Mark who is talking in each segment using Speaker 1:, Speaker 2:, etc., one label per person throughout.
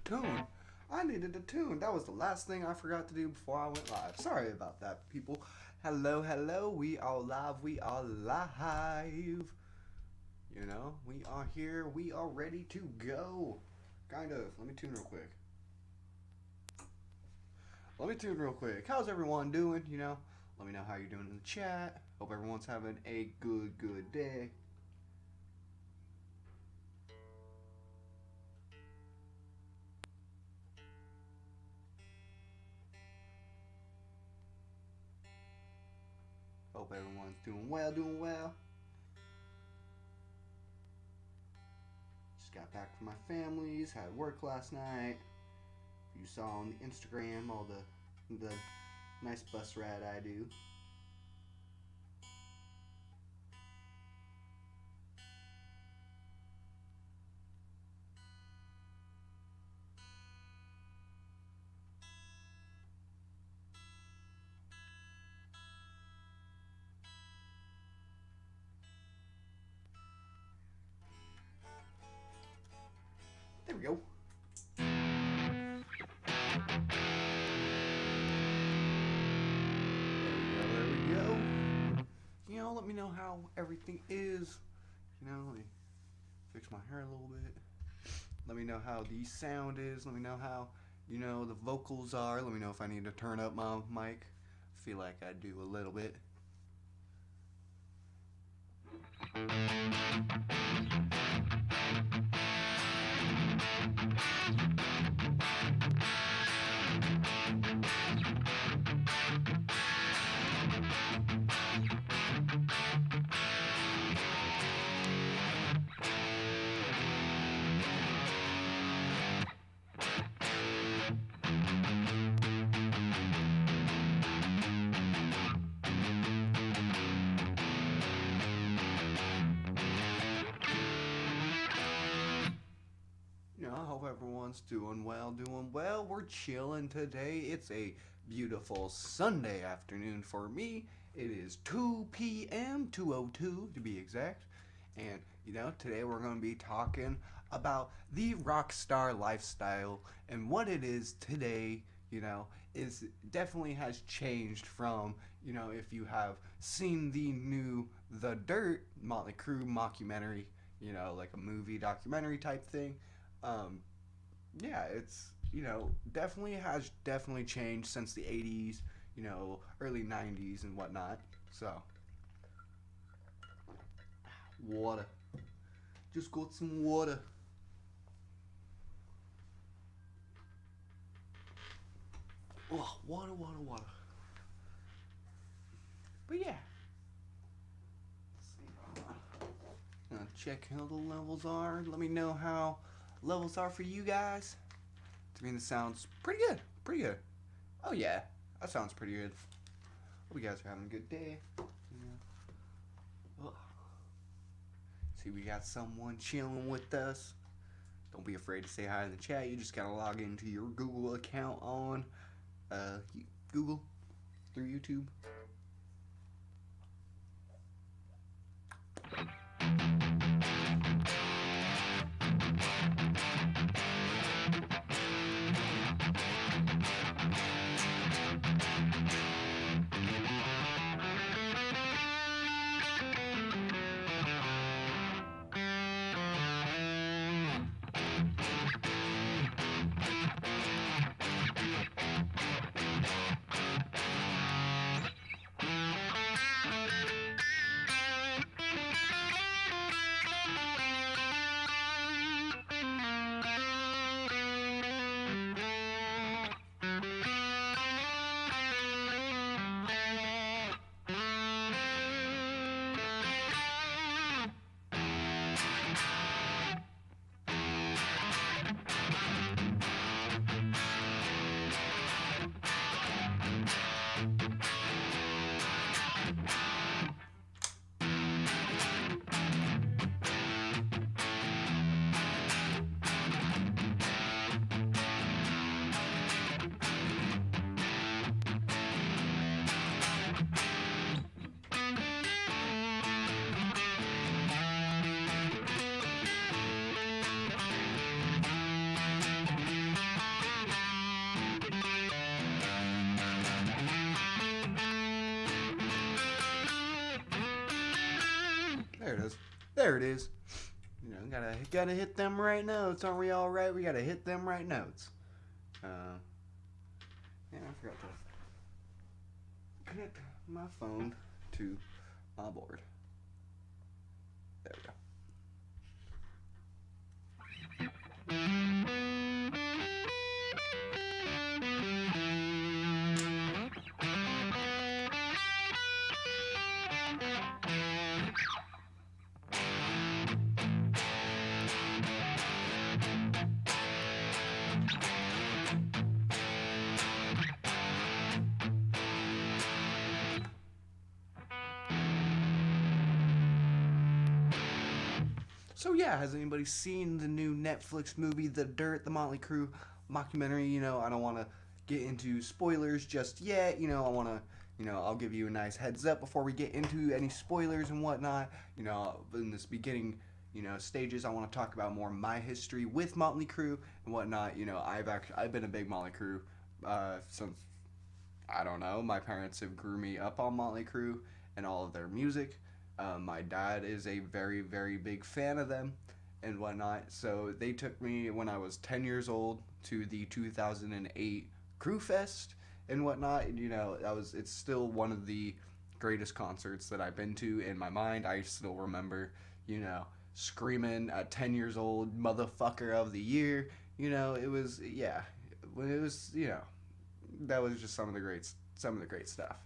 Speaker 1: tune. I needed a tune. That was the last thing I forgot to do before I went live. Sorry about that, people. Hello, hello. We are live. We are live. You know, we are here. We are ready to go. Kind of. Let me tune real quick. How's everyone doing? You know, let me know how you're doing in the chat. Hope everyone's having a good day. Hope everyone's doing well. Just got back from my families, had work last night. You saw on the Instagram all the nice bus ride I do. There we go. There we go. You know, let me know how everything is. You know, let me fix my hair a little bit. Let me know how the sound is. Let me know how, you know, the vocals are. Let me know if I need to turn up my mic. I feel like I do a little bit. I hope everyone's doing well. We're chilling today. It's a beautiful Sunday afternoon for me. It is 2 p.m., 2:02 to be exact. And, you know, today we're going to be talking about the Rockstar lifestyle and what it is today, you know, is definitely has changed from, you know, if you have seen the new The Dirt Motley Crue Mockumentary, you know, like a movie documentary type thing. Yeah, it's, you know, definitely changed since the 80s, you know, early 90s and whatnot. So, water. Just got some water. Oh, water. But yeah. Check how the levels are. Let me know how levels are for you guys. To me, this sounds pretty good. Oh yeah, that sounds pretty good. Hope you guys are having a good day. Yeah. See, we got someone chilling with us. Don't be afraid to say hi in the chat. You just gotta log into your Google account on Google through YouTube. There it is. You know, gotta hit them right notes. Aren't we all right? We gotta hit them right notes. Yeah, I forgot to connect my phone to my board. There we go. So yeah, has anybody seen the new Netflix movie, The Dirt, the Motley Crue Mockumentary? You know, I don't want to get into spoilers just yet. You know, I want to, I'll give you a nice heads up before we get into any spoilers and whatnot. You know, in this beginning, stages, I want to talk about more my history with Motley Crue and whatnot. You know, I've been a big Motley Crue since, I don't know, my parents have grew me up on Motley Crue and all of their music. My dad is a very, very big fan of them and whatnot. So they took me when I was 10 years old to the 2008 Crue Fest and whatnot. And, it's still one of the greatest concerts that I've been to in my mind. I still remember, screaming at 10 years old, motherfucker of the year. It was, yeah, it was, that was just some of the great stuff.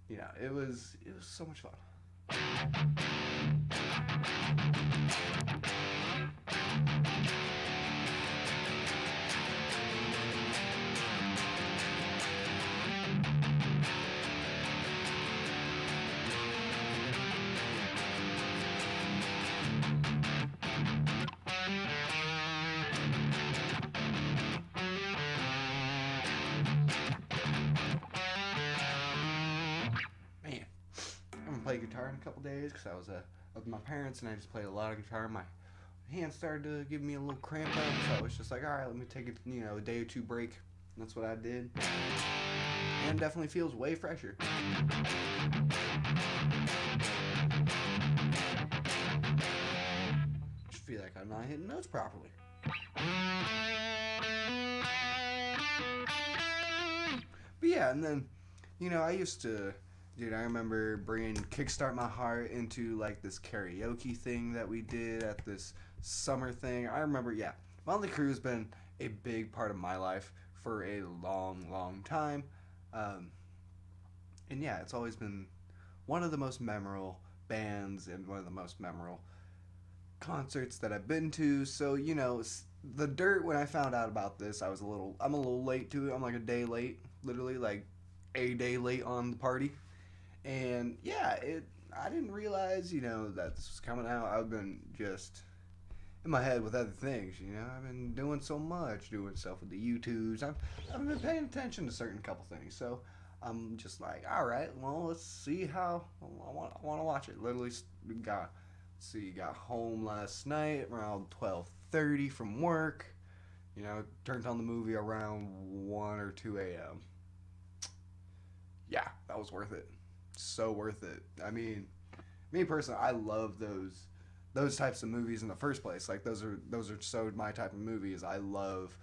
Speaker 1: It was so much fun. Play guitar in a couple days because I was with my parents and I just played a lot of guitar. My hands started to give me a little cramp up, so I was just like, all right, let me take a day or two break. And that's what I did, and definitely feels way fresher. Just feel like I'm not hitting notes properly. But yeah, and then I used to. Dude, I remember bringing Kickstart My Heart into, like, this karaoke thing that we did at this summer thing. I remember, yeah, Motley Crue has been a big part of my life for a long, long time. And, yeah, it's always been one of the most memorable bands and one of the most memorable concerts that I've been to. So, The Dirt, when I found out about this, I'm a little late to it. I'm like a day late, literally, like a day late on the party. And yeah, I didn't realize, that this was coming out. I've been just in my head with other things, I've been doing so much, doing stuff with the YouTubes. I've been paying attention to certain couple things. So I'm just like, all right, well, let's see how I want to watch it. Literally got home last night around 12:30 from work. Turned on the movie around 1 or 2 a.m. Yeah, that was worth it. So worth it. I mean, me personally, I love those types of movies in the first place. Like those are so my type of movies. I love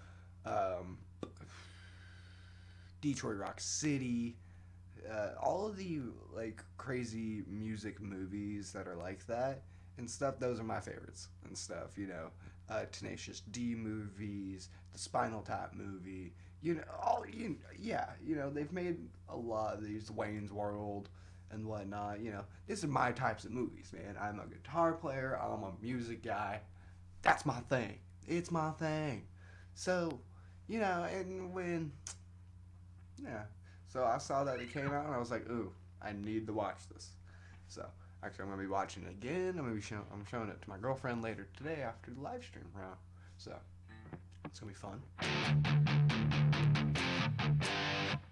Speaker 1: Detroit Rock City, all of the like crazy music movies that are like that and stuff. Those are my favorites and stuff. Tenacious D movies, the Spinal Tap movie. They've made a lot of these, Wayne's World and whatnot. These are my types of movies, man. I'm a guitar player. I'm a music guy. That's my thing. It's my thing. So, and when, so I saw that it came out and I was like, ooh, I need to watch this. So, actually, I'm going to be watching it again. I'm showing it to my girlfriend later today after the live stream round. So, it's going to be fun.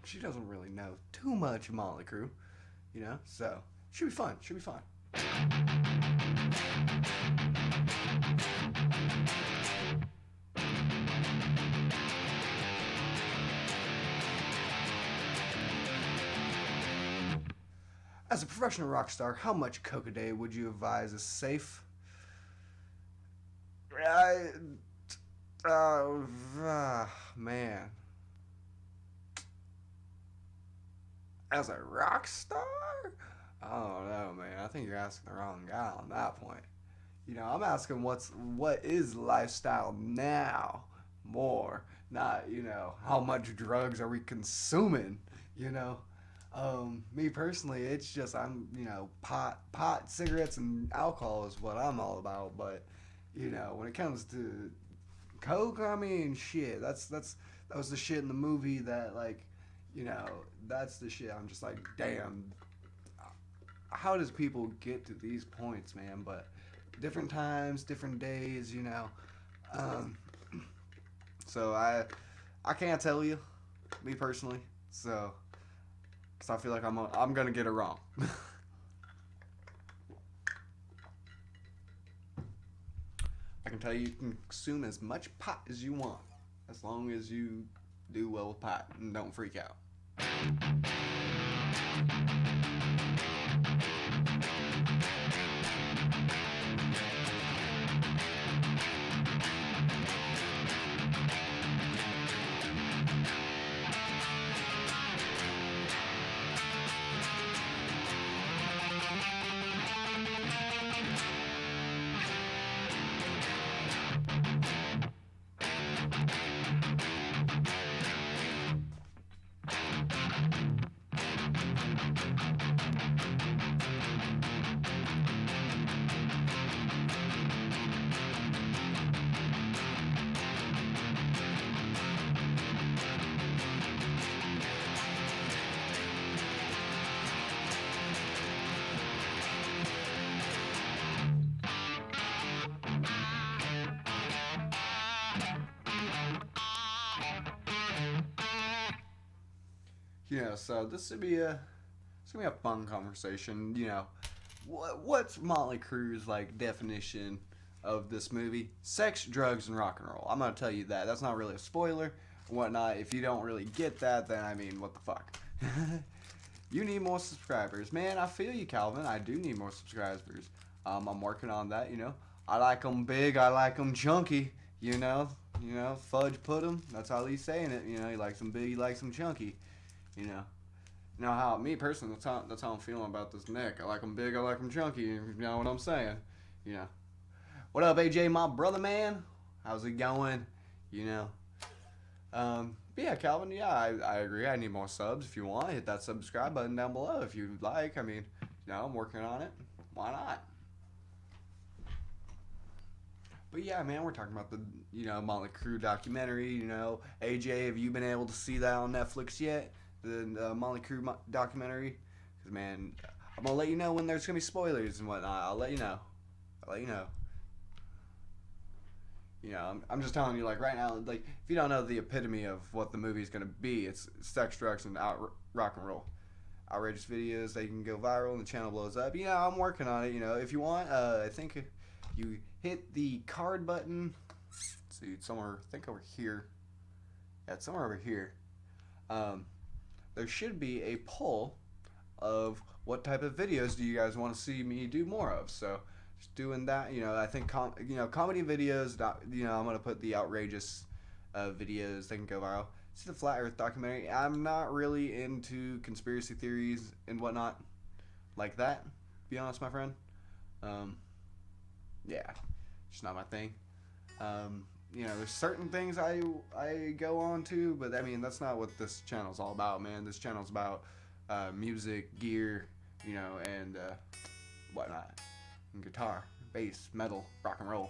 Speaker 1: She doesn't really know too much of Motley Crue, so should be fun. As a professional rock star, how much coke a day would you advise is safe? I, uh, man, as a rock star, I don't know, man. I think you're asking the wrong guy on that point. I'm asking what is lifestyle now more, not how much drugs are we consuming. You know, Me personally, it's just pot, cigarettes, and alcohol is what I'm all about. But when it comes to coke, I mean, shit, that was the shit in the movie that you know, that's the shit. I'm just like, damn, how does people get to these points, man? But different times, different days, Um, so I can't tell you, me personally. So, because I feel like I'm gonna get it wrong. I can tell you can consume as much pot as you want, as long as you do well with pot and don't freak out. So this would be a fun conversation. What's Motley Crue's definition of this movie? Sex, drugs, and rock and roll. I'm gonna tell you that. That's not really a spoiler and whatnot. If you don't really get that, then I mean, what the fuck? You need more subscribers, man. I feel you, Calvin. I do need more subscribers. I'm working on that. I like them big. I like them chunky. Fudge put 'em. That's how he's saying it. He likes them big. He likes them chunky. You know. How me personally, that's how I'm feeling about this neck. I like them big, I like them chunky. You know what I'm saying? You know. What up, AJ, my brother, man? How's it going? You know. But yeah, Calvin. Yeah, I agree. I need more subs. If you want, hit that subscribe button down below if you'd like. I mean, I'm working on it. Why not? But yeah, man, we're talking about the Motley Crue documentary. AJ, have you been able to see that on Netflix yet? The Motley Crue documentary. Because, man, I'm going to let you know when there's going to be spoilers and whatnot. I'll let you know. I'm just telling you, right now, if you don't know the epitome of what the movie is going to be, it's sex, drugs, and rock and roll. Outrageous videos, they can go viral and the channel blows up. I'm working on it. If you want, I think you hit the card button. Let's see, it's somewhere, I think over here. Yeah, it's somewhere over here. There should be a poll of what type of videos do you guys want to see me do more of. So just doing that. I think comedy videos. I'm gonna put the outrageous videos that can go viral. See the Flat Earth documentary. I'm not really into conspiracy theories and whatnot like that. To be honest, my friend. Yeah, just not my thing. There's certain things I go on to, but I mean that's not what this channel's all about, man. This channel's about music, gear, and whatnot, and guitar, bass, metal, rock and roll.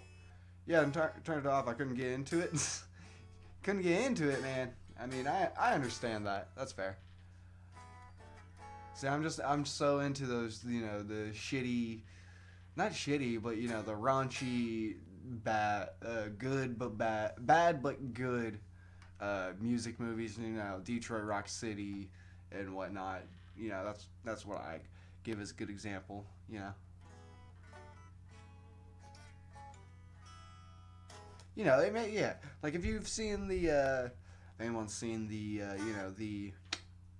Speaker 1: Yeah, and turn it off. I couldn't get into it. Couldn't get into it, man. I mean, I understand that. That's fair. See, I'm so into those, the shitty, not shitty, but the raunchy, good but bad but good music movies. Detroit Rock City and whatnot. That's what I give as a good example. Yeah. If you've seen anyone's seen the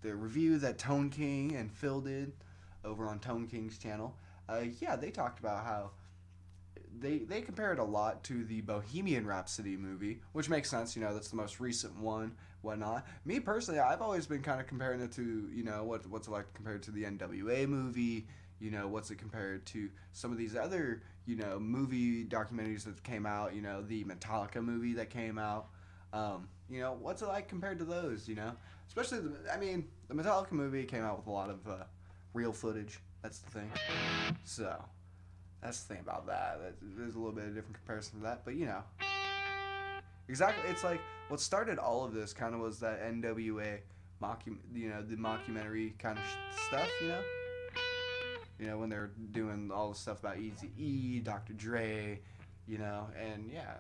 Speaker 1: review that Tone King and Phil did over on Tone King's channel. Yeah, they talked about how they compare it a lot to the Bohemian Rhapsody movie, which makes sense. You know, that's the most recent one, whatnot. Me personally, I've always been kind of comparing it to, you know, what's it like compared to the NWA movie. You know, what's it compared to some of these other, you know, movie documentaries that came out. You know, the Metallica movie that came out. You know, what's it like compared to those? You know, especially I mean, the Metallica movie came out with a lot of real footage. That's the thing. So that's the thing about that. There's a little bit of different comparison to that, but you know, exactly. It's like what started all of this kind of was that NWA you know, the mockumentary kind of stuff. You know when they're doing all the stuff about Easy E, Dr. Dre, you know, and yeah.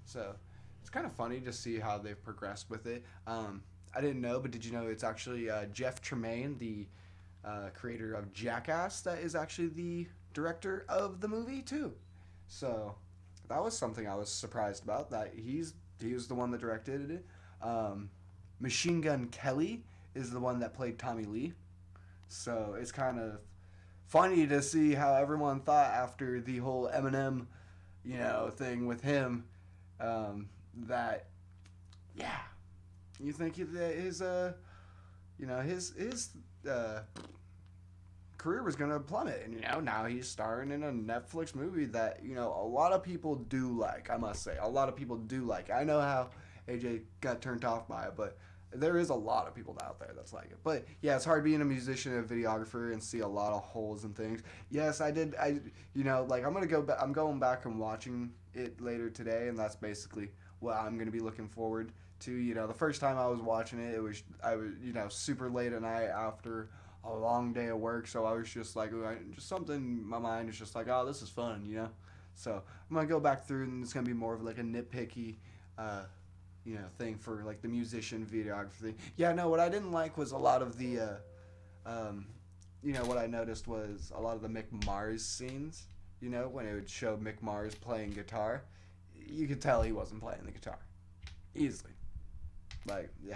Speaker 1: So it's kind of funny to see how they've progressed with it. I didn't know, but did you know it's actually Jeff Tremaine, the creator of Jackass, that is actually the director of the movie too. So that was something I was surprised about. That he was the one that directed it. Machine Gun Kelly is the one that played Tommy Lee. So it's kind of funny to see how everyone thought after the whole Eminem, you know, thing with him, that yeah, you think that his you know his career was gonna plummet, and you know now he's starring in a Netflix movie that you know a lot of people do like. I must say, a lot of people do like. I know how AJ got turned off by it, but there is a lot of people out there that's like it. But yeah, it's hard being a musician and a videographer and see a lot of holes and things. Yes, I did. You know, like I'm going back and watching it later today, and that's basically what I'm gonna be looking forward to. You know, the first time I was watching it, I was you know super late at night after a long day of work, so I was just like, just something. My mind is just like, oh, this is fun, you know. So I'm gonna go back through, and it's gonna be more of like a nitpicky, you know, thing for like the musician videography. Yeah, no, what I didn't like was a lot of the, you know, what I noticed was a lot of the Mick Mars scenes. You know, when it would show Mick Mars playing guitar, you could tell he wasn't playing the guitar easily. Like, yeah,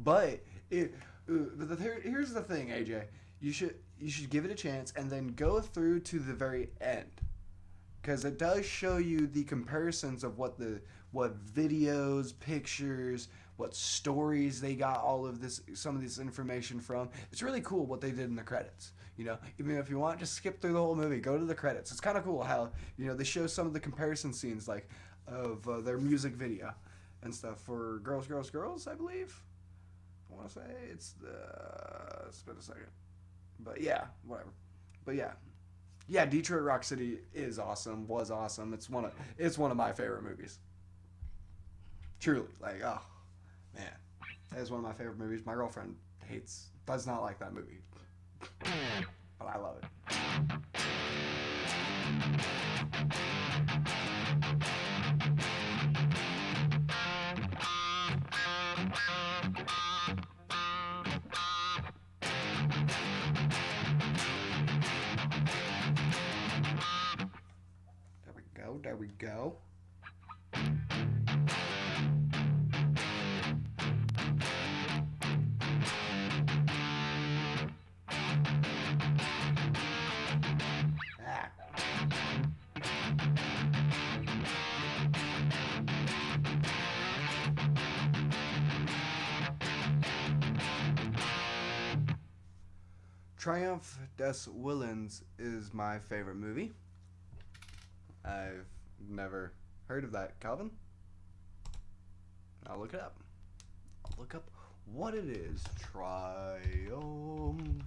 Speaker 1: but it. But here's the thing, AJ. You should give it a chance and then go through to the very end, because it does show you the comparisons of what videos, pictures, what stories they got some of this information from. It's really cool what they did in the credits. You know, even if you want, just skip through the whole movie, go to the credits. It's kind of cool how you know they show some of the comparison scenes like of their music video and stuff for Girls, Girls, Girls, I believe. I want to say it's been a second, but yeah, whatever. But yeah, Detroit Rock City is awesome. Was awesome. It's one of my favorite movies. Truly, like oh man, that is one of my favorite movies. My girlfriend does not like that movie, but I love it. There we go. Ah. Triumph des Willens is my favorite movie. I've never heard of that, Calvin. I'll look it up. I'll look up what it is. Triumph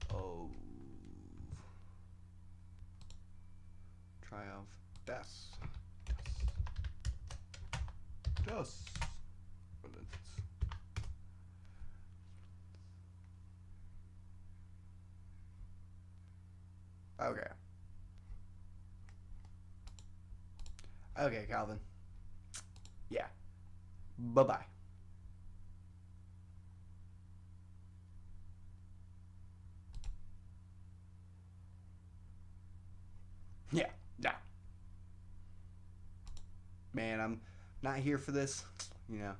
Speaker 1: of Triumph des Willens. Okay. Okay, Calvin. Yeah. Bye-bye. Yeah. Yeah. Man, I'm not here for this, you know.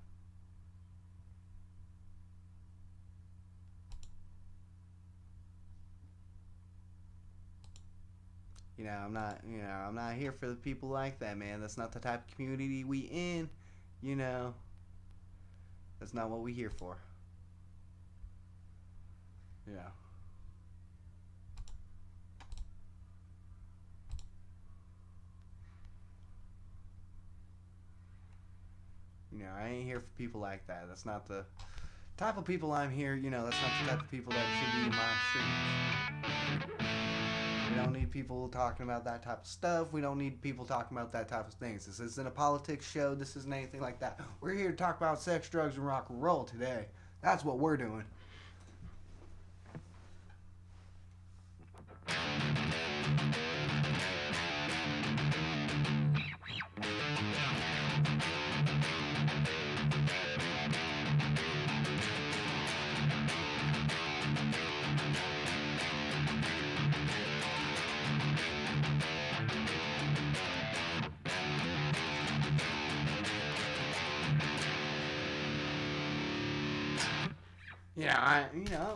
Speaker 1: I'm not here for the people like that, man. That's not the type of community we in. You know, that's not what we here for. Yeah. I ain't here for people like that. That's not the type of people I'm here. That's not the type of people that should be in my streets. We don't need people talking about that type of stuff. We don't need people talking about that type of things. This isn't a politics show. This isn't anything like that. We're here to talk about sex, drugs, and rock and roll today. That's what we're doing.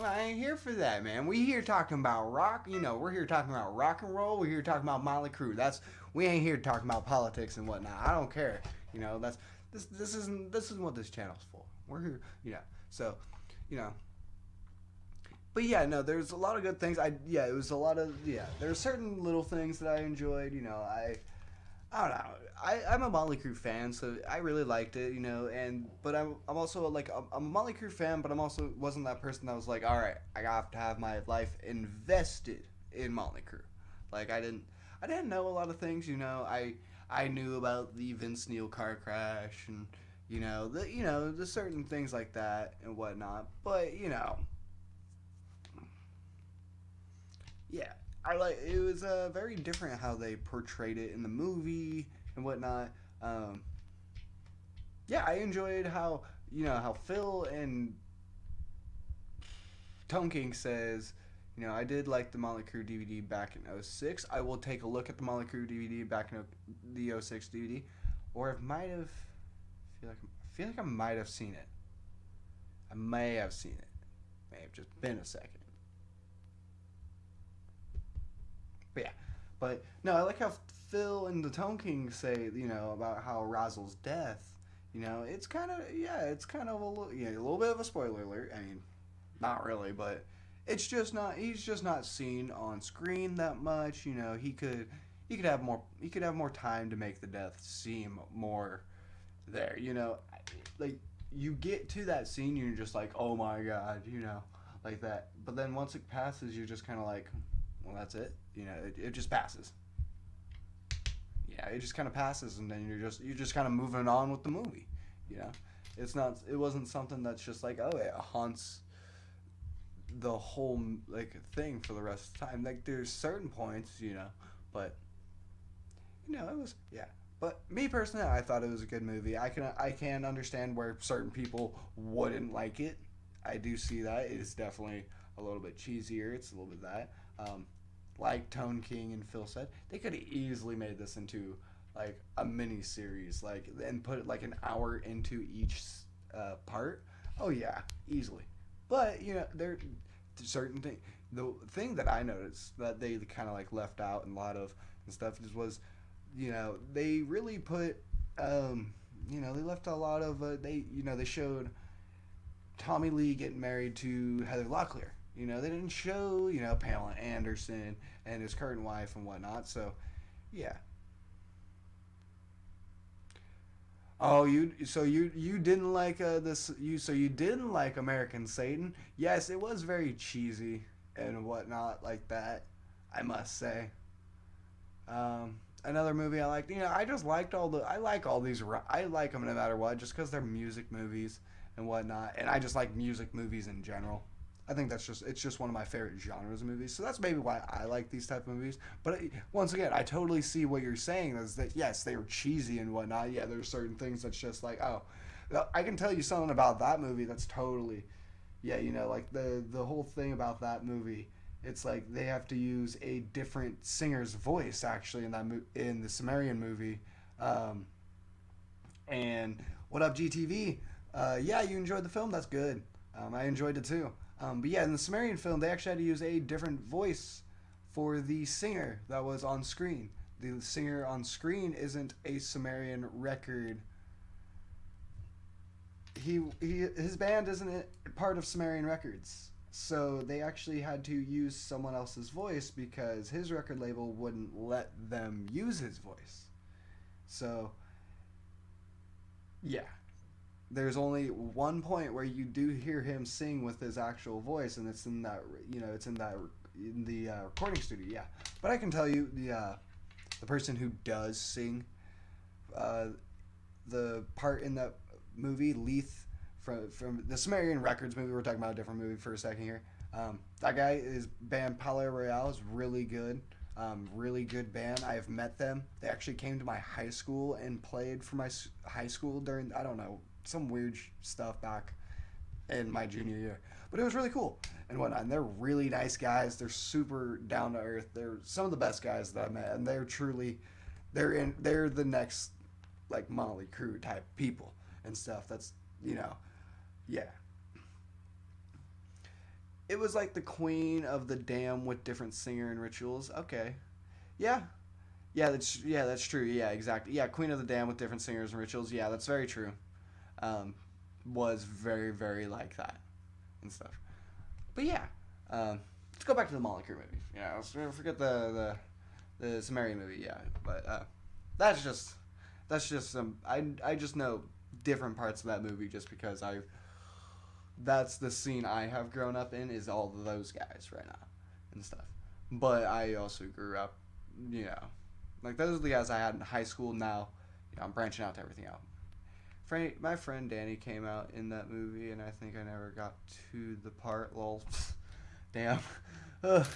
Speaker 1: I ain't here for that, man. We here talking about rock. We're here talking about rock and roll. We're here talking about Motley Crue. We ain't here talking about politics and whatnot. I don't care. That's this isn't what this channel's for. We're here. So, you know. But yeah, no, there's a lot of good things. It was a lot of there's certain little things that I enjoyed. I don't know. I'm a Motley Crue fan, so I really liked it, but I'm also like I'm a Motley Crue fan, but I'm also wasn't that person that was like, all right, I have to have my life invested in Motley Crue. Like I didn't know a lot of things, I knew about the Vince Neil car crash and the certain things like that and whatnot, but yeah. It was very different how they portrayed it in the movie and whatnot. Yeah, I enjoyed how Phil and Tone King says, I did like the Motley Crue DVD back in '06. I will take a look at the Motley Crue DVD back in the '06 DVD, or I might have. I feel like I might have seen it. I may have seen it. May have just been a second. But yeah, but no, I like how Phil and the Tone King say, about how Razzle's death. It's kind of a little bit of a spoiler alert. I mean, not really, but it's just not. He's just not seen on screen that much. He could have more time to make the death seem more there. Like you get to that scene, you're just like, oh my god, like that. But then once it passes, you're just kind of like, well, that's it. It just passes. Yeah, it just kind of passes, and then you're just kind of moving on with the movie. It wasn't something that's just like, oh, it haunts the whole like thing for the rest of the time. Like there's certain points, but it was yeah. But me personally, I thought it was a good movie. I can understand where certain people wouldn't like it. I do see that. It's definitely a little bit cheesier. It's a little bit that. Like Tone King and Phil said, they could have easily made this into like a mini series, and put it like an hour into each part. Oh yeah, easily. But there certain thing. The thing that I noticed that they kind of like left out and a lot of and stuff was, they really put, they left a lot of they showed Tommy Lee getting married to Heather Locklear. They didn't show, Pamela Anderson and his current wife and whatnot. So, yeah. Oh, you didn't like you didn't like American Satan? Yes, it was very cheesy and whatnot like that, I must say. Another movie I liked, I just liked I like all these, I like them no matter what, just because they're music movies and whatnot, and I just like music movies in general. I think it's just one of my favorite genres of movies. So that's maybe why I like these type of movies. But once again, I totally see what you're saying. Is that yes, they were cheesy and whatnot. Yeah, there's certain things that's just like, oh, I can tell you something about that movie that's totally, yeah, like the whole thing about that movie. It's like they have to use a different singer's voice actually in the Sumerian movie. And what up, GTV? Yeah, you enjoyed the film. That's good. I enjoyed it too. But yeah, in the Sumerian film, they actually had to use a different voice for the singer that was on screen. The singer on screen isn't a Sumerian record. His band isn't part of Sumerian Records. So they actually had to use someone else's voice because his record label wouldn't let them use his voice. So yeah, there's only one point where you do hear him sing with his actual voice, and it's in that in the recording studio. Yeah, but I can tell you the person who does sing the part in that movie, Leith from the Sumerian Records movie. We're talking about a different movie for a second here. That guy, his band Palais Royale is really good. Really good band. I have met them. They actually came to my high school and played for my high school during, I don't know, some weird stuff back in my junior year. But it was really cool and whatnot. And they're really nice guys. They're super down to earth. They're some of the best guys that I met, and they're the next like Motley Crue type people and stuff. That's yeah. It was like the Queen of the Dam with different singer and rituals. Okay. Yeah. That's true. Yeah, exactly. Yeah, Queen of the Dam with different singers and rituals. Yeah, that's very true. Was very, very like that and stuff. But yeah, let's go back to the Motley Crue movie. Yeah, let's forget the Sumerian movie. Yeah, but that's just some. I just know different parts of that movie just because that's the scene I have grown up in, is all of those guys right now and stuff. But I also grew up, like those are the guys I had in high school. Now, I'm branching out to everything else. My friend Danny came out in that movie, and I think I never got to the part. Lol, damn. But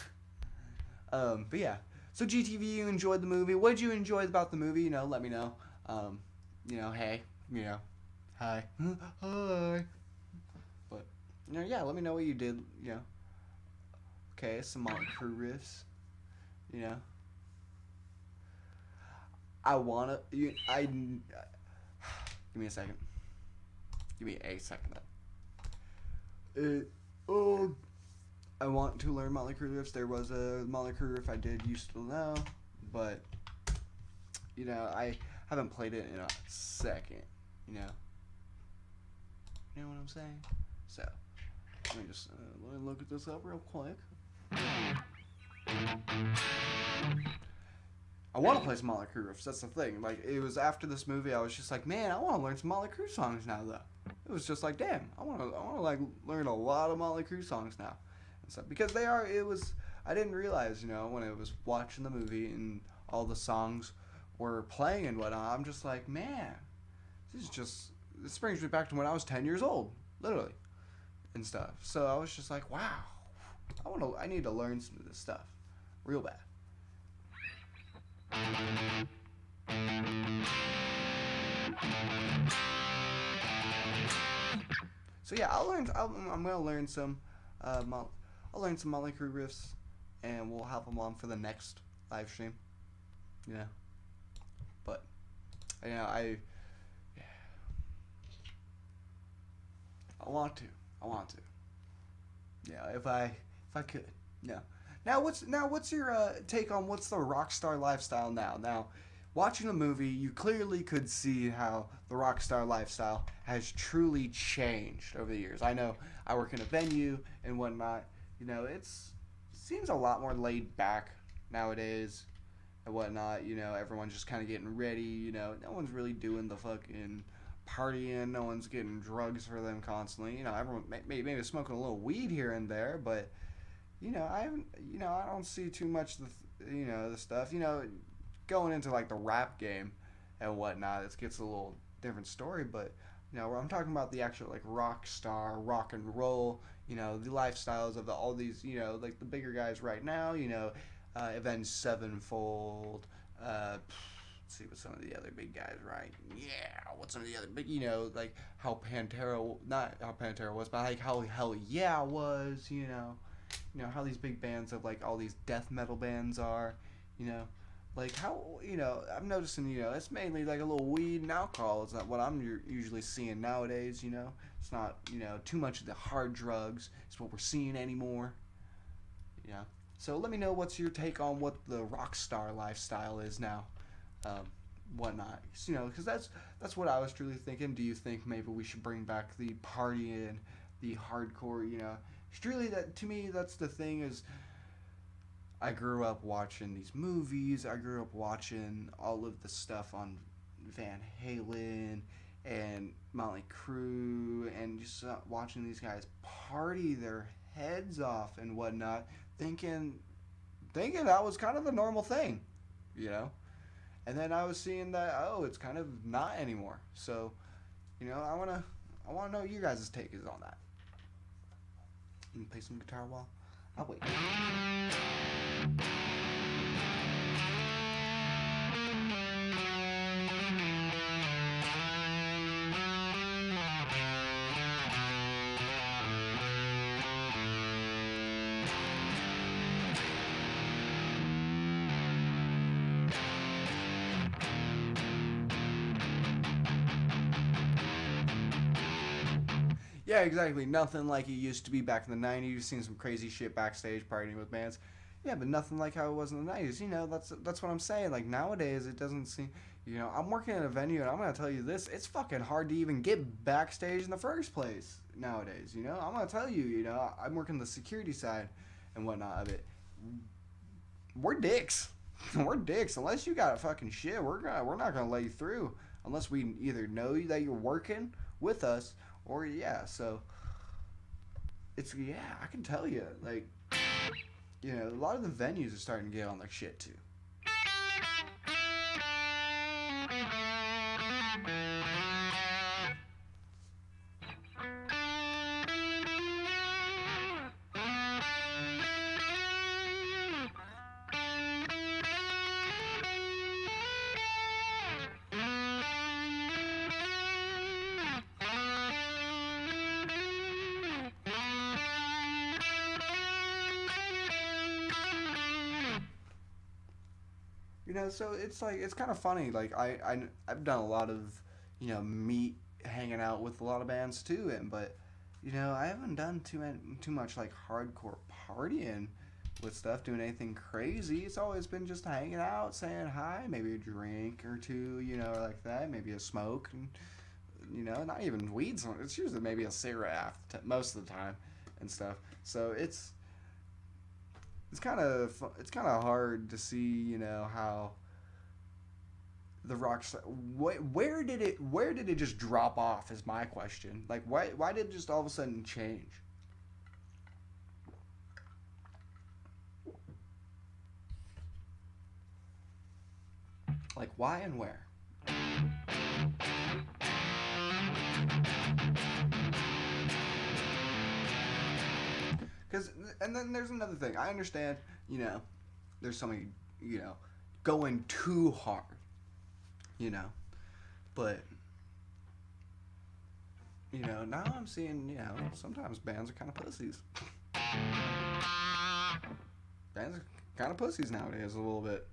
Speaker 1: yeah. So GTV, you enjoyed the movie. What did you enjoy about the movie? Let me know. Hey, hi, hi. But yeah, let me know what you did. Okay, some Motley Crue riffs. Give me a second. Give me a second. I want to learn Motley Crue riffs. There was a Motley Crue riff I did used to know, but I haven't played it in a second. You know what I'm saying? So let me just let me look at this up real quick. I want to play some Motley Crue riffs. That's the thing. Like, it was after this movie, I was just like, man, I want to learn some Motley Crue songs now, though. It was just like, damn, I want to like learn a lot of Motley Crue songs now, and stuff, because I didn't realize, when I was watching the movie and all the songs were playing and whatnot, I'm just like, man, this brings me back to when I was 10 years old, literally, and stuff. So I was just like, wow, I need to learn some of this stuff, real bad. So yeah, I'm gonna learn some. I'll learn some Motley Crue riffs, and we'll have them on for the next live stream. But I want to. Yeah, if I could. Yeah. Now what's your take on what's the Rockstar Lifestyle now? Now, watching the movie, you clearly could see how the Rockstar Lifestyle has truly changed over the years. I know I work in a venue and whatnot. It seems a lot more laid back nowadays and whatnot. Everyone's just kind of getting ready. No one's really doing the fucking partying. No one's getting drugs for them constantly. Everyone maybe smoking a little weed here and there, but I don't see too much the stuff. Going into like the rap game and whatnot, it gets a little different story. But I'm talking about the actual like rock star, rock and roll. The lifestyles of all these. Like the bigger guys right now. Avenged Sevenfold. Let's see what some of the other big guys, right? Yeah, what some of the other big, like how Pantera, not how Pantera was, but like how Hell Yeah was. How these big bands of like all these death metal bands are, like how, I'm noticing, it's mainly like a little weed and alcohol. It's not what I'm usually seeing nowadays, it's not, too much of the hard drugs. It's what we're seeing anymore. So let me know what's your take on what the Rockstar lifestyle is now, um, whatnot. Because that's what I was truly thinking. Do you think maybe we should bring back the party and the hardcore? It's truly that to me. That's the thing is. I grew up watching these movies. I grew up watching all of the stuff on Van Halen and Motley Crue, and just watching these guys party their heads off and whatnot, thinking that was kind of the normal thing, you know. And then I was seeing that it's kind of not anymore. So, I wanna know what you guys' take is on that. Let me play some guitar while I'll wait. Yeah, exactly. Nothing like it used to be back in the 90s. You've seen some crazy shit backstage partying with bands. Yeah, but nothing like how it was in the 90s. That's what I'm saying. Like, nowadays, it doesn't seem... I'm working at a venue, and I'm going to tell you this. It's fucking hard to even get backstage in the first place nowadays, I'm going to tell you, I'm working the security side and whatnot of it. We're dicks. We're dicks. Unless you got fucking shit, we're not going to let you through. Unless we either know that you're working with us, or, so... I can tell you, like... a lot of the venues are starting to get on their shit too. So it's kind of funny. Like I've done a lot of, meet hanging out with a lot of bands too, but I haven't done too much like hardcore partying with stuff, doing anything crazy. It's always been just hanging out, saying hi, maybe a drink or two, or like that, maybe a smoke, and not even weed. It's usually maybe a cigarette most of the time and stuff. So it's kind of hard to see, how the Rockstar. Where did it just drop off? Is my question. Like, why did it just all of a sudden change? Like, why and where? And then there's another thing. I understand, there's so many, going too hard, but, now I'm seeing, sometimes bands are kind of pussies. Bands are kind of pussies nowadays a little bit,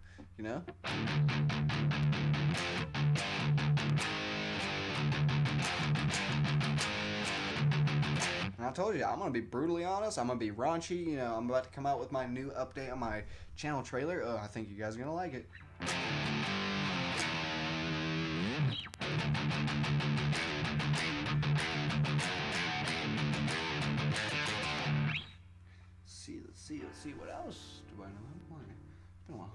Speaker 1: And I told you, I'm going to be brutally honest. I'm going to be raunchy. I'm about to come out with my new update on my channel trailer. I think you guys are going to like it. Let's see. What else do I know how to play? It's been a while.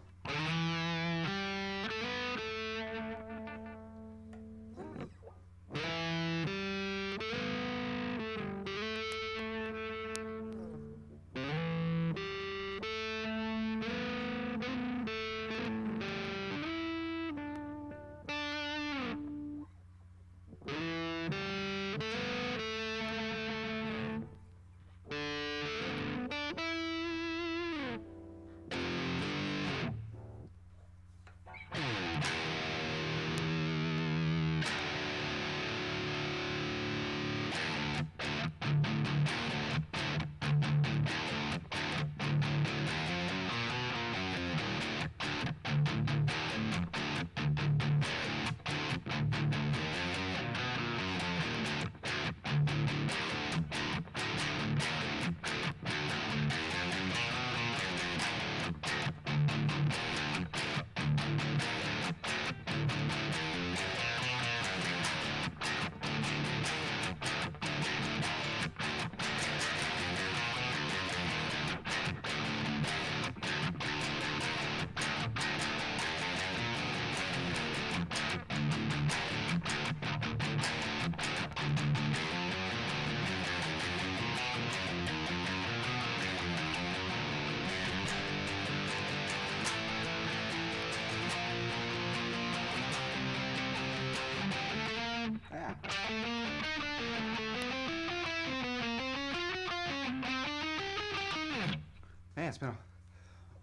Speaker 1: Man,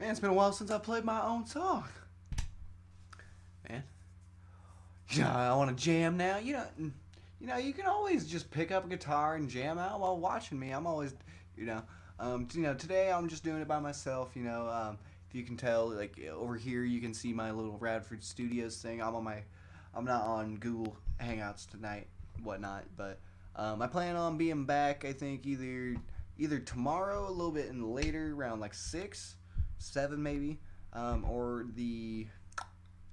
Speaker 1: it's been a while since I played my own song. Man, yeah, I want to jam now. You can always just pick up a guitar and jam out while watching me. I'm always, today I'm just doing it by myself. If you can tell, like over here, you can see my little Radford Studios thing. I'm not on Google Hangouts tonight, whatnot, but I plan on being back. I think either tomorrow, a little bit and later, around like 6, 7 maybe, or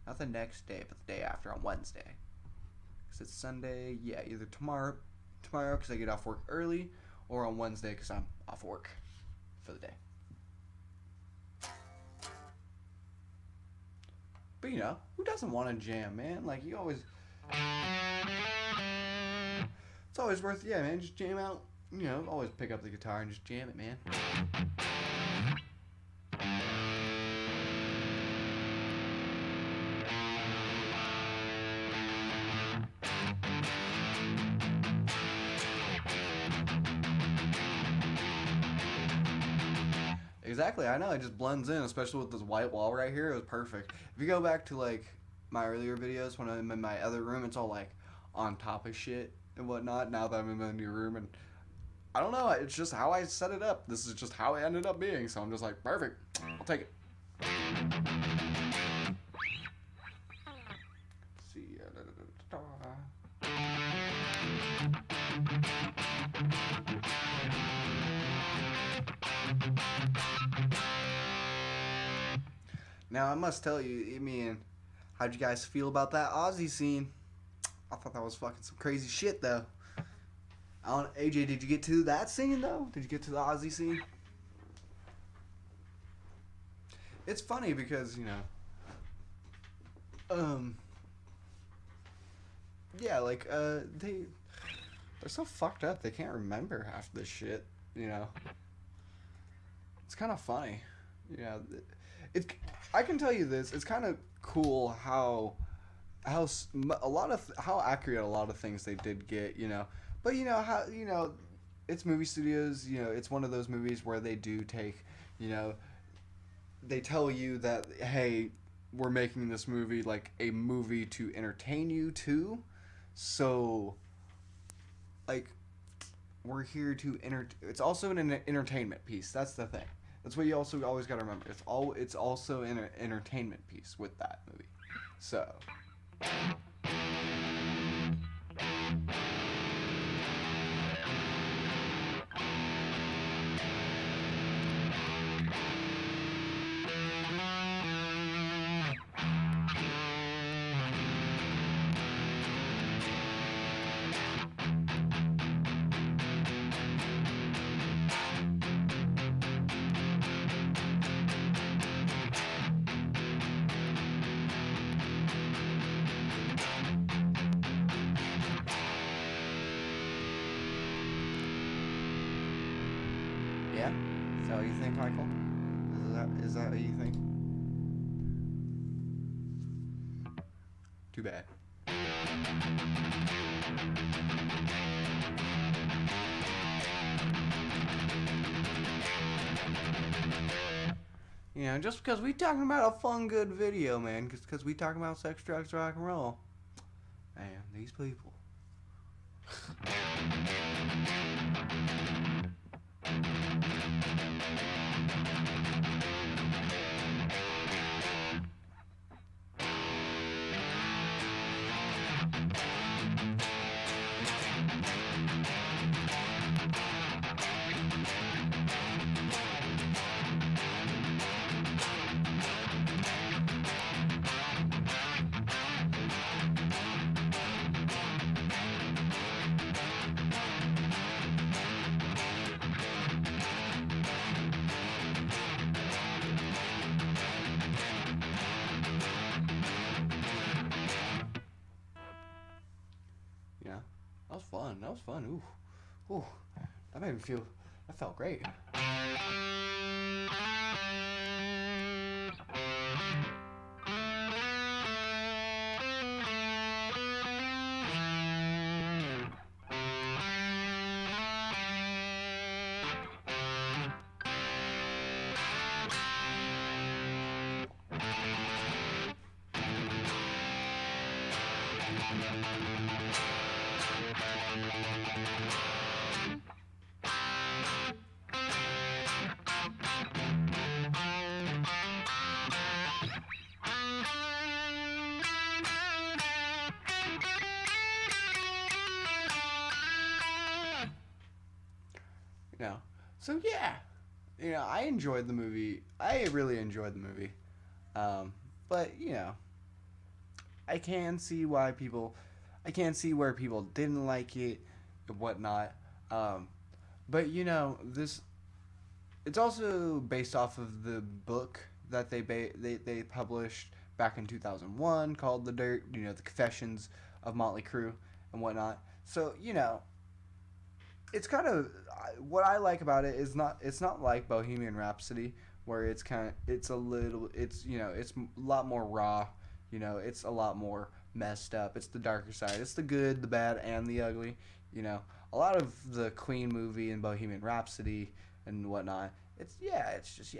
Speaker 1: not the next day, but the day after on Wednesday. Because it's Sunday, yeah, either tomorrow because I get off work early, or on Wednesday because I'm off work for the day. But who doesn't want to jam, man? Like, it's always worth, yeah, man, just jam out. Always pick up the guitar and just jam it, man. Exactly, I know, it just blends in, especially with this white wall right here. It was perfect. If you go back to, like, my earlier videos when I'm in my other room, it's all, like, on top of shit and whatnot. Now that I'm in my new room, and I don't know, it's just how I set it up. This is just how it ended up being, so I'm just like, perfect, I'll take it. Let's see. Now, I must tell you, how'd you guys feel about that Aussie scene? I thought that was fucking some crazy shit, though. AJ, did you get to that scene, though? Did you get to the Aussie scene? It's funny because, yeah, like, they're so fucked up, they can't remember half this shit, It's kind of funny. Yeah, I can tell you this, it's kind of cool how accurate a lot of things they did get, But it's movie studios, it's one of those movies where they do take, they tell you that, hey, we're making this movie like a movie to entertain you too. So, like, we're here to it's also an entertainment piece. That's the thing. That's what you also always got to remember. It's also an entertainment piece with that movie. So. Yeah? Is that what you think, Michael? Is that what you think? Too bad. Just because we talking about a fun, good video, man. Because we talking about sex, drugs, rock and roll. Man, these people. That was fun. That was fun. Ooh. Ooh. That made me feel... That felt great. You know, so yeah, I enjoyed the movie. I really enjoyed the movie. Um, but I can see why people, I can see where people didn't like it and whatnot. Um, but this, it's also based off of the book that they published back in 2001 called The Dirt. The Confessions of Motley Crue and whatnot. So it's kind of what I like about it is it's not like Bohemian Rhapsody where it's a little it's a lot more raw. It's a lot more messed up. It's the darker side. It's the good, the bad, and the ugly. A lot of the Queen movie and Bohemian Rhapsody and whatnot. It's just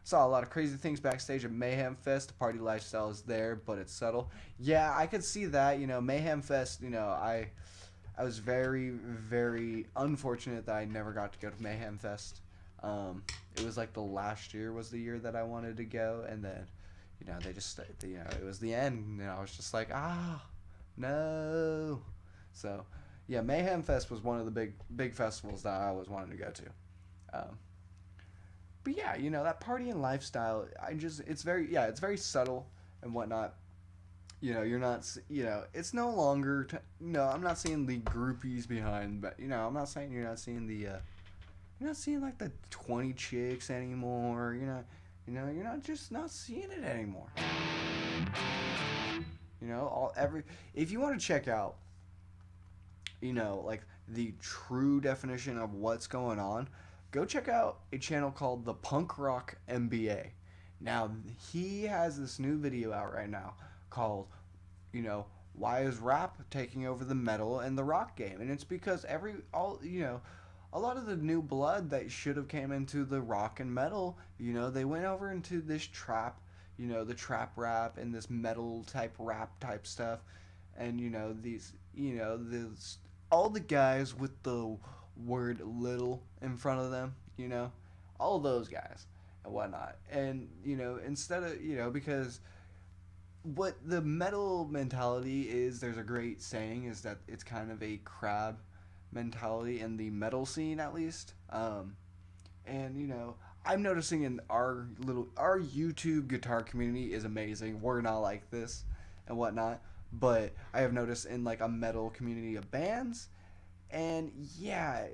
Speaker 1: Saw a lot of crazy things backstage at Mayhem Fest. The party lifestyle is there, but it's subtle. Yeah, I could see that. Mayhem Fest. I was very, very unfortunate that I never got to go to Mayhem Fest. It was like the last year was the year that I wanted to go, and then, they just, it was the end, and I was just like, no. So, yeah, Mayhem Fest was one of the big festivals that I always wanted to go to. But yeah, that partying lifestyle, it's very subtle and whatnot. You're not, it's no longer, no, I'm not seeing the groupies behind, but, I'm not saying you're not seeing you're not seeing like the 20 chicks anymore, you're not just not seeing it anymore. If you want to check out, like the true definition of what's going on, go check out a channel called the Punk Rock MBA. Now, he has this new video out right now called, why is rap taking over the metal and the rock game? And it's because a lot of the new blood that should have came into the rock and metal, they went over into this trap, the trap rap and this metal type rap type stuff. And, all the guys with the word little in front of them, all those guys and whatnot. And, instead of, because what the metal mentality is, there's a great saying, is that it's kind of a crab mentality in the metal scene, at least. And, I'm noticing in our YouTube guitar community is amazing. We're not like this and whatnot. But I have noticed in like a metal community of bands, and yeah,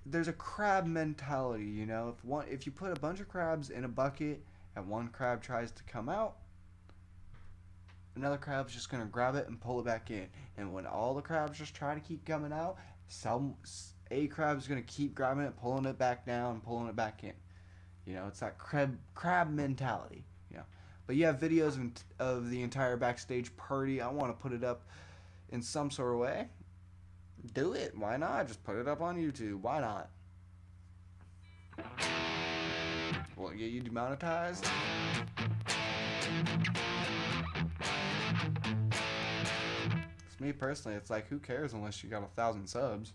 Speaker 1: there's a crab mentality, if you put a bunch of crabs in a bucket and one crab tries to come out, another crab's just gonna grab it and pull it back in. And when all the crabs just try to keep coming out, a crab's gonna keep grabbing it, pulling it back down, pulling it back in. It's that crab mentality. But you have videos of the entire backstage party. I want to put it up in some sort of way. Do it. Why not? Just put it up on YouTube. Why not? Will it get you demonetized? It's me personally. It's like, who cares unless you got 1,000 subs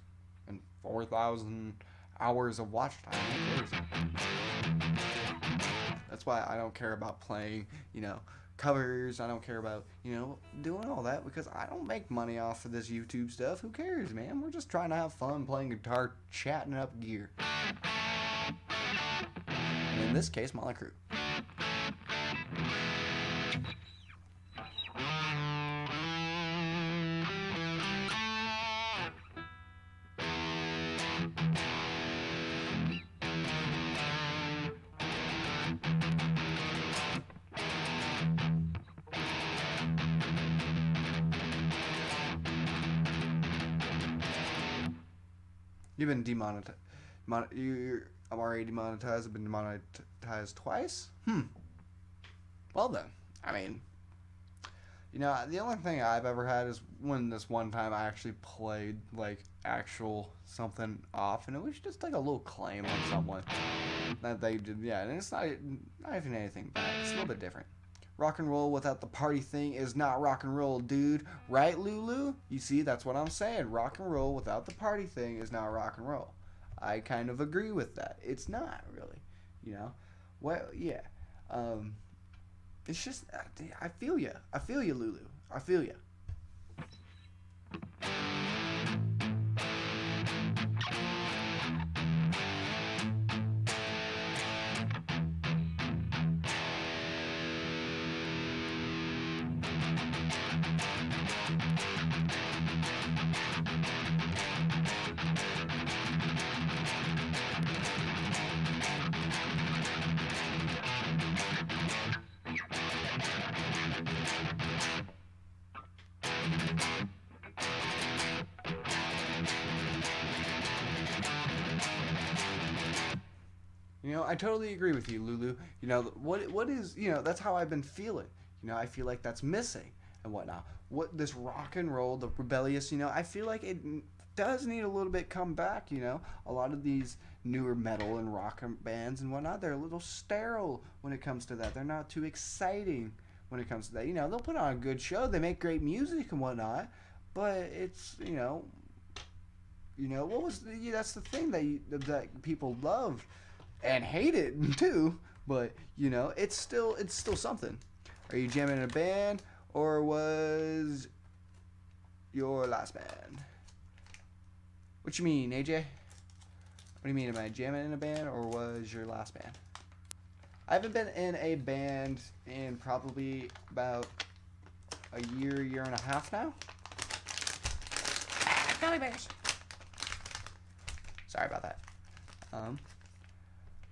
Speaker 1: and 4,000 hours of watch time. Who cares? That's why I don't care about playing, covers. I don't care about, doing all that, because I don't make money off of this YouTube stuff. Who cares, man? We're just trying to have fun playing guitar, chatting up gear. And in this case, Motley Crue. You've been demonetized. I'm already demonetized. I've been demonetized twice. Well then, I mean, the only thing I've ever had is when this one time I actually played like actual something off, and it was just like a little claim on someone that they did. Yeah, and it's not even anything bad. It's a little bit different. Rock and roll without the party thing is not rock and roll, dude. Right, Lulu? You see, that's what I'm saying. Rock and roll without the party thing is not rock and roll. I kind of agree with that. It's not really, you know. Well, yeah. It's just I feel you. I feel you, Lulu. I feel you. You know, I totally agree with you, Lulu. You know, what is, you know, that's how I've been feeling. You know, I feel like that's missing and whatnot. What this rock and roll, the rebellious, you know, I feel like it does need a little bit come back, you know. A lot of these newer metal and rock bands and whatnot, they're a little sterile when it comes to that. They're not too exciting when it comes to that. You know, they'll put on a good show. They make great music and whatnot, but it's, what was that's the thing that people love and hate it too, but it's still something. Are you jamming in a band, or was your last band? What you mean, AJ? What do you mean, am I jamming in a band, or was your last band? I haven't been in a band in probably about a year and a half now. Gummy bears. Sorry about that.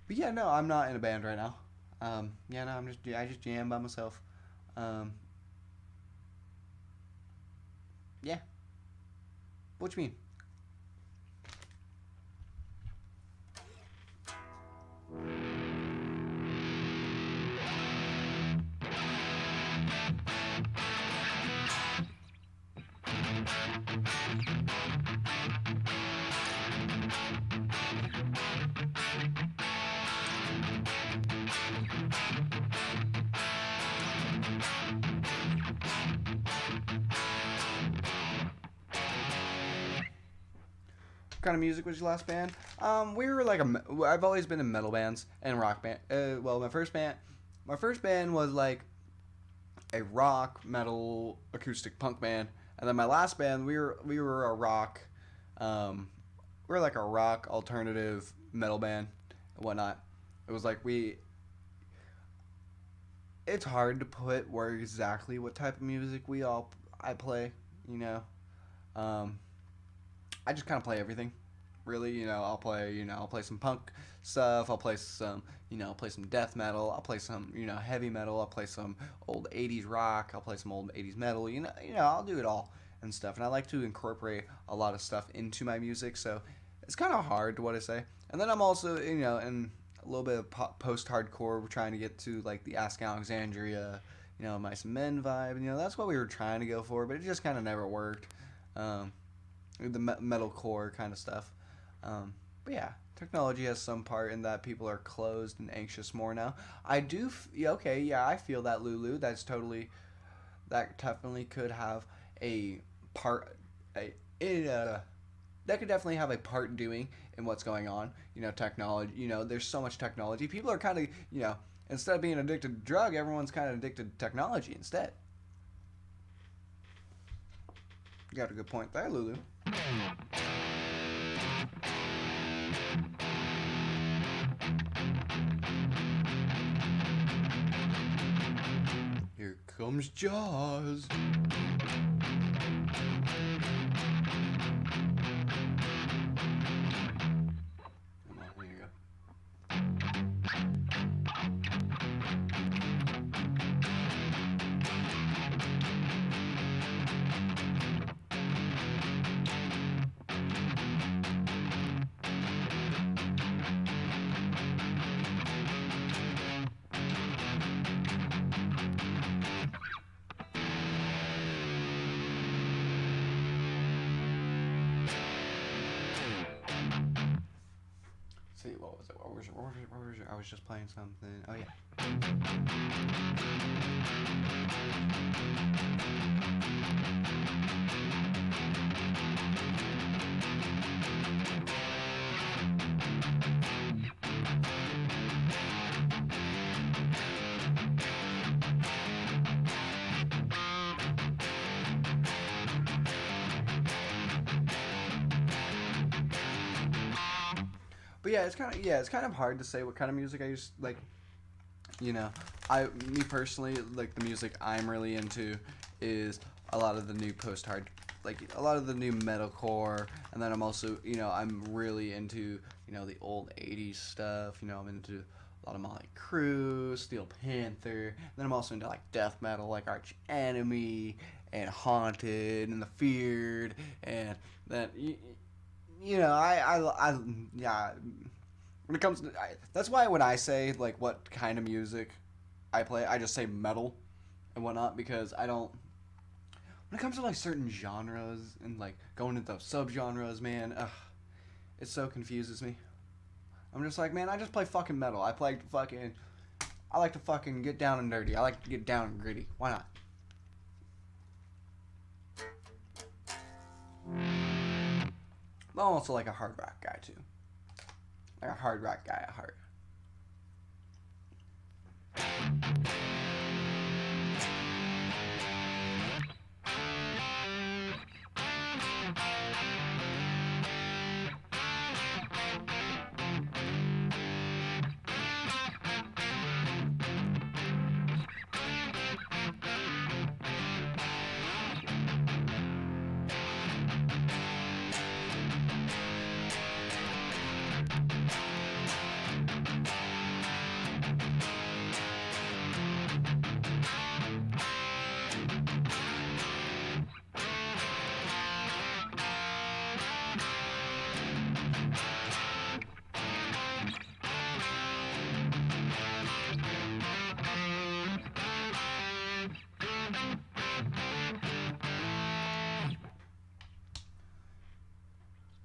Speaker 1: But yeah, no, I'm not in a band right now. I just jam by myself. Yeah. What you mean? What kind of music was your last band? We were like I've always been in metal bands and rock band. My first band was like a rock, metal, acoustic punk band, and then my last band we were a rock, we were like a rock alternative metal band and whatnot. It was like it's hard to put where exactly what type of music I play, I just kind of play everything, really. I'll play some punk stuff. I'll play some, play some death metal. I'll play some, heavy metal. I'll play some old '80s rock. I'll play some old '80s metal. I'll do it all and stuff. And I like to incorporate a lot of stuff into my music, so it's kind of hard to what I say. And then I'm also, in a little bit of post-hardcore. We're trying to get to like the Ask Alexandria, Mice and Men vibe. And, that's what we were trying to go for, but it just kind of never worked. The metalcore kind of stuff. But yeah, technology has some part in that people are closed and anxious more now. I do, I feel that, Lulu. That definitely could have a part, that could definitely have a part doing in what's going on. Technology, there's so much technology. People are kind of, instead of being addicted to drug, everyone's kind of addicted to technology instead. You got a good point there, Lulu. Here comes Jaws. Come on, here you go. see, what was it? I was just playing something. Oh, yeah. But yeah, it's kind of hard to say what kind of music I used like. You know, me personally, like the music I'm really into is a lot of the new post-hard, like a lot of the new metalcore, and then I'm also, I'm really into, the old 80s stuff. I'm into a lot of Motley Crue, Steel Panther. Then I'm also into like death metal, like Arch Enemy and Haunted and The Feared, and then yeah. When it comes to, that's why when I say like what kind of music I play, I just say metal and whatnot, because I don't. When it comes to like certain genres and like going into subgenres, man, it so confuses me. I'm just like, man, I just play fucking metal. I like to fucking get down and dirty. I like to get down and gritty. Why not? I'm also like a hard rock guy too. Like a hard rock guy at heart.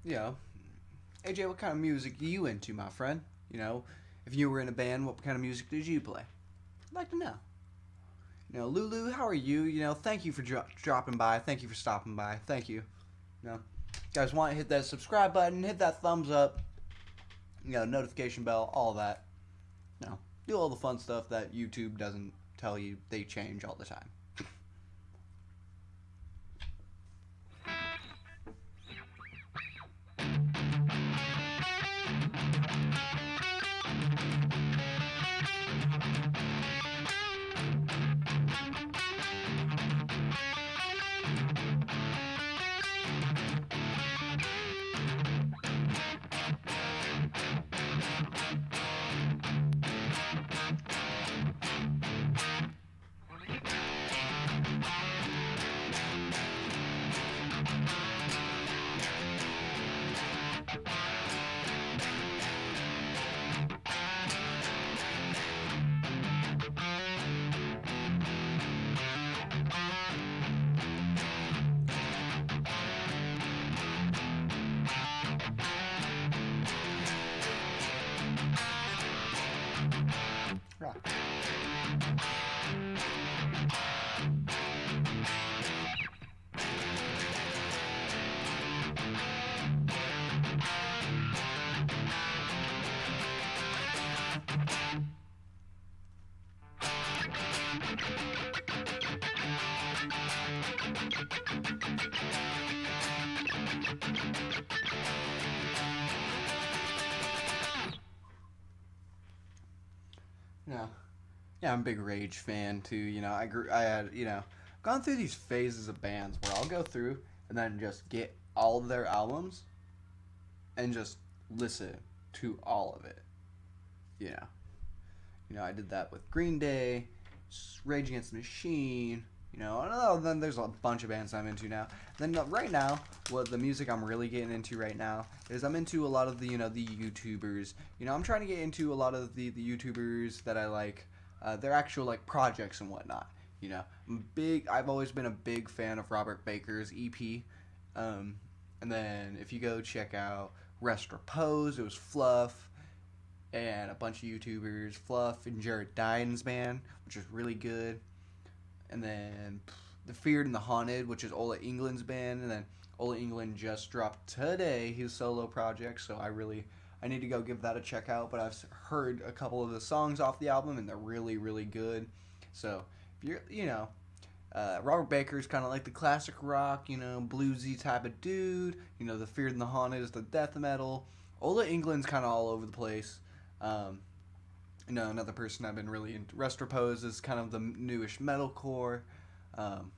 Speaker 1: You know, AJ, what kind of music are you into, my friend? If you were in a band, what kind of music did you play? I'd like to know. Lulu, how are you? Thank you for dropping by. Thank you for stopping by. Thank you. Guys, want to hit that subscribe button, hit that thumbs up, notification bell, all that. Do all the fun stuff that YouTube doesn't tell you. They change all the time. Rock. Yeah, I'm a big Rage fan too. I had, gone through these phases of bands where I'll go through and then just get all of their albums and just listen to all of it. I did that with Green Day, Rage Against the Machine. Then there's a bunch of bands I'm into now. Then right now, what the music I'm really getting into right now is I'm into a lot of the the YouTubers. I'm trying to get into a lot of the YouTubers that I like, their actual like projects and whatnot. I've always been a big fan of Robert Baker's EP. And then if you go check out Rest Repose, it was Fluff. and a bunch of YouTubers, Fluff and Jared Dines band, which is really good. And then The Feared and the Haunted, which is Ola England's band. And then Ola England just dropped today his solo project, so I need to go give that a check out. But I've heard a couple of the songs off the album, and they're really, really good. So if you're, Robert Baker's kind of like the classic rock, bluesy type of dude. The Feared and the Haunted is the death metal. Ola England's kind of all over the place. Another person I've been really into. Rest Repose is kind of the newish metalcore. And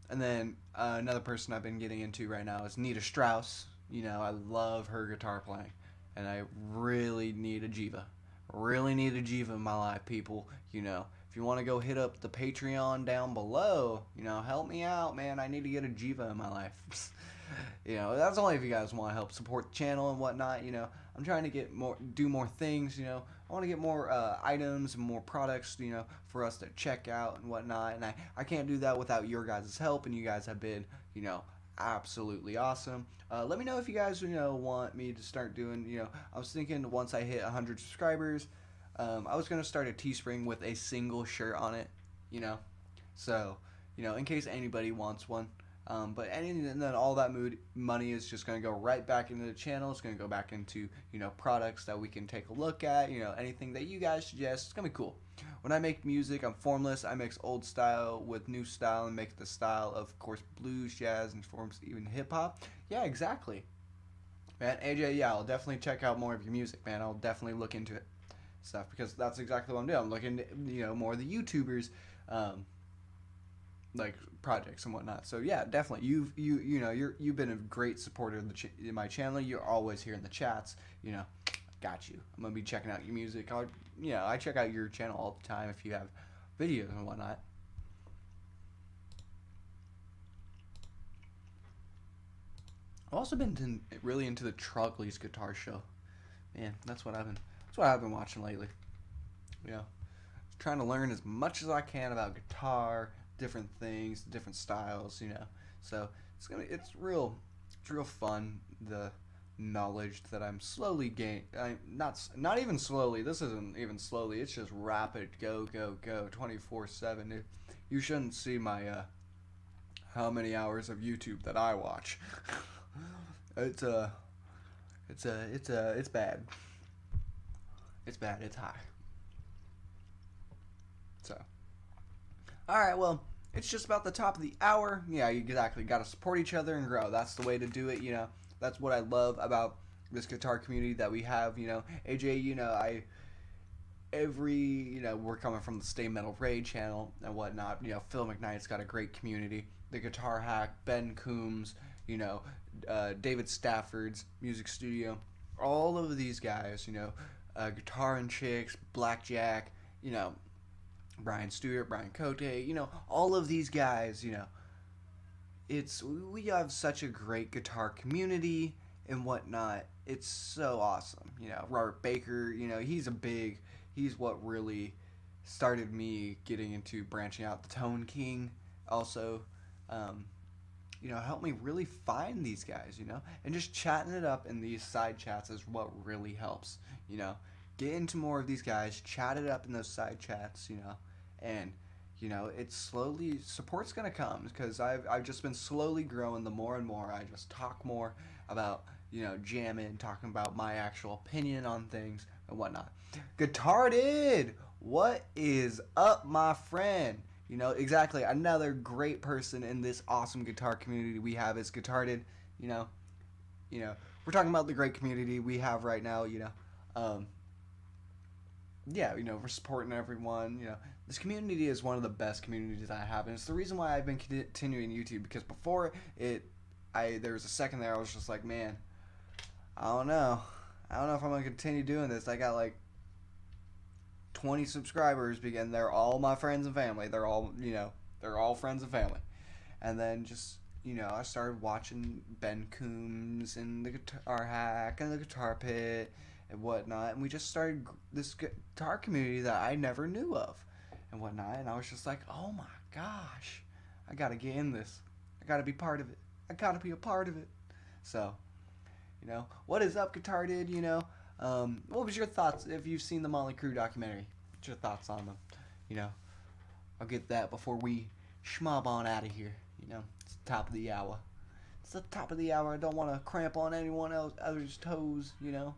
Speaker 1: then another person I've been getting into right now is Nita Strauss. I love her guitar playing. And I really need a Jiva. Really need a Jiva in my life, people. If you want to go hit up the Patreon down below, help me out, man. I need to get a Jiva in my life. That's only if you guys want to help support the channel and whatnot. I'm trying to do more things. I want to get more items and more products, for us to check out and whatnot. And I can't do that without your guys' help, and you guys have been, absolutely awesome. Let me know if you guys, want me to start doing, I was thinking once I hit 100 subscribers, I was going to start a Teespring with a single shirt on it, so, in case anybody wants one. And then all that money is just going to go right back into the channel. It's going to go back into, products that we can take a look at, anything that you guys suggest. It's going to be cool. When I make music, I'm formless. I mix old style with new style and make the style of course, blues, jazz, and forms even hip-hop. Yeah, exactly. Man, AJ, yeah, I'll definitely check out more of your music, man. I'll definitely look into it. Stuff, because that's exactly what I'm doing. I'm looking at, more of the YouTubers, like projects and whatnot. So yeah, definitely. You've been a great supporter of my channel. You're always here in the chats. Got you. I'm gonna be checking out your music. I check out your channel all the time if you have videos and whatnot. I've also been really into the Trugley's guitar show. Man, that's what I've been watching lately. Trying to learn as much as I can about guitar, different things, different styles, So it's real fun, the knowledge that I'm slowly not even slowly. This isn't even slowly. It's just rapid, go 24/7. You shouldn't see my how many hours of YouTube that I watch. It's bad. It's bad. It's high. So, alright, well, it's just about the top of the hour. Yeah, you exactly got to support each other and grow. That's the way to do it, That's what I love about this guitar community that we have, AJ, we're coming from the Stay Metal Raid channel and whatnot. Phil McKnight's got a great community. The Guitar Hack, Ben Coombs, David Stafford's music studio. All of these guys, Guitar and Chicks, Blackjack, Brian Stewart, Brian Cote, all of these guys, we have such a great guitar community and whatnot. It's so awesome. Robert Baker, he's what really started me getting into branching out. The Tone King also, helped me really find these guys, and just chatting it up in these side chats is what really helps, get into more of these guys, chat it up in those side chats, and it's slowly, support's gonna come, because I've just been slowly growing. The more and more I just talk more about, jamming, talking about my actual opinion on things and whatnot. Guitarded, what is up, my friend? Exactly, another great person in this awesome guitar community we have is Guitarded. We're talking about the great community we have right now. We're supporting everyone. This community is one of the best communities I have, and it's the reason why I've been continuing YouTube, because before there was a second there I was just like, man, I don't know if I'm going to continue doing this. I got like 20 subscribers, and they're all my friends and family. They're all friends and family. And then just, I started watching Ben Coombs and the Guitar Hack and the Guitar Pit and whatnot, and we just started this guitar community that I never knew of and whatnot, and I was just like, oh my gosh, I gotta get in this. I gotta be part of it. I gotta be a part of it. So, what is up, Guitarded? What was your thoughts if you've seen the Motley Crue documentary? What's your thoughts on them? You know, I'll get that before we schmob on out of here. You know, it's the top of the hour. It's the top of the hour. I don't want to cramp on anyone else's toes, you know.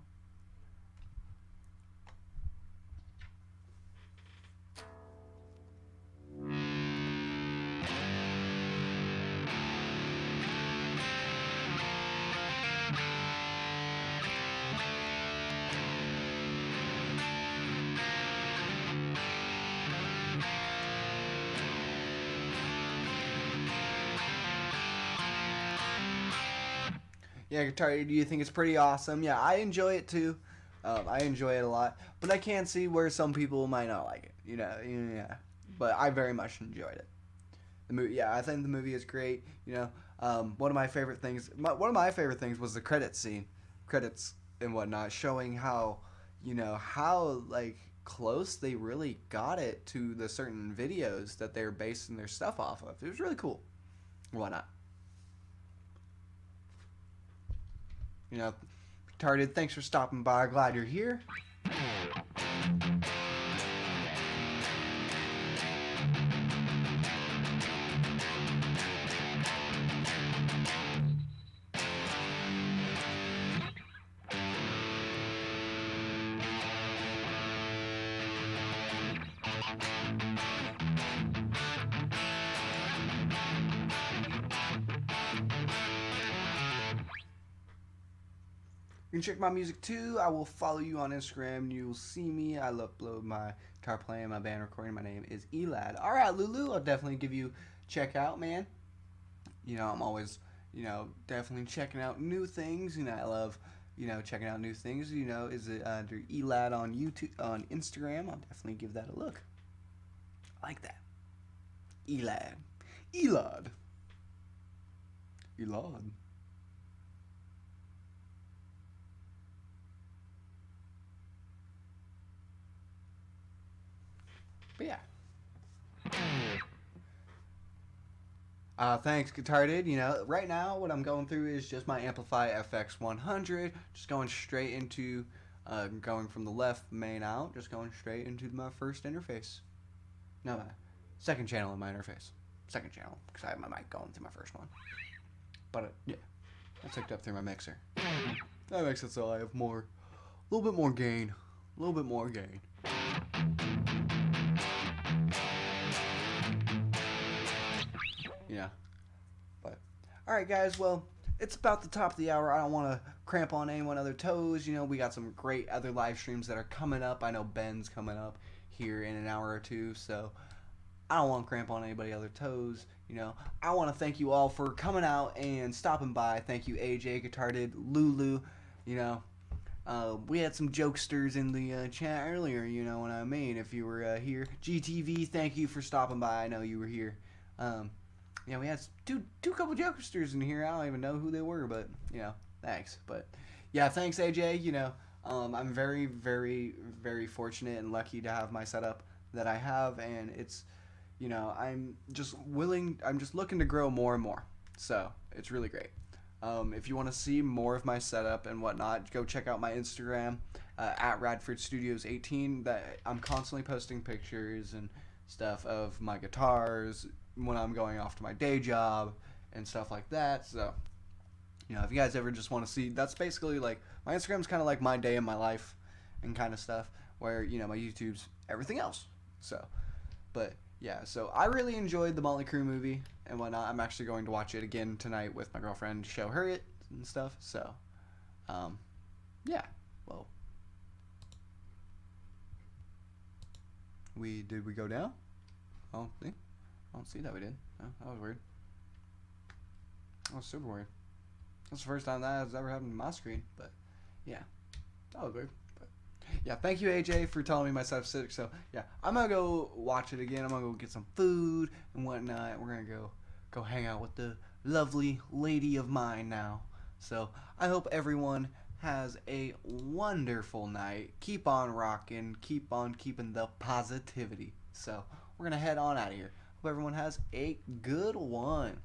Speaker 1: Yeah, Guitar, do you think it's pretty awesome? Yeah, I enjoy it too. I enjoy it a lot, but I can see where some people might not like it. Yeah. But I very much enjoyed it. The movie, yeah, I think the movie is great. One of my favorite things, one of my favorite things was the credits and whatnot, showing how like close they really got it to the certain videos that they're basing their stuff off of. It was really cool. Why not? Retarded, thanks for stopping by. Glad you're here. You can check my music too. I will follow you on Instagram. You will see me. I upload my guitar playing, my band recording. My name is Elad. All right, Lulu. I'll definitely give you check out, man. I'm always, definitely checking out new things. I love, checking out new things. Is it under Elad on YouTube, on Instagram? I'll definitely give that a look. I like that. Elad. Elad. But yeah. Thanks, Guitarded. Right now what I'm going through is just my Amplify FX100. Just going straight into, going from the left main out, just going straight into my first interface. No, my second channel in my interface. Second channel, because I have my mic going through my first one. But, yeah, that's hooked up through my mixer. That makes it so I have a little bit more gain. But alright guys, well, it's about the top of the hour. I don't want to cramp on anyone other toes. We got some great other live streams that are coming up. I know Ben's coming up here in an hour or two, so I don't want to cramp on anybody other toes. I want to thank you all for coming out and stopping by. Thank you, AJ, Guitarded, Lulu. We had some jokesters in the chat earlier, you know what I mean, if you were here. GTV, thank you for stopping by. I know you were here. We had two couple jokesters in here. I don't even know who they were, but, thanks. But, yeah, thanks, AJ. I'm very, very, very fortunate and lucky to have my setup that I have, and it's, I'm just looking to grow more and more. So, it's really great. If you want to see more of my setup and whatnot, go check out my Instagram at Radford Studios 18. That I'm constantly posting pictures and stuff of my guitars when I'm going off to my day job and stuff like that. So, if you guys ever just want to see, that's basically like my Instagram's kind of like my day in my life and kind of stuff. Where my YouTube's everything else. So, but yeah, so I really enjoyed the Motley Crue movie and whatnot. I'm actually going to watch it again tonight with my girlfriend to show her it and stuff. So, yeah, well, did we go down? I don't see that we did. Oh, that was weird. That was super weird. That's the first time that has ever happened to my screen, but yeah, that was weird. Yeah, thank you, AJ, for telling me my setup's sick. So, yeah, I'm going to go watch it again. I'm going to go get some food and whatnot. We're going to go hang out with the lovely lady of mine now. So, I hope everyone has a wonderful night. Keep on rocking. Keep on keeping the positivity. So, we're going to head on out of here. Hope everyone has a good one.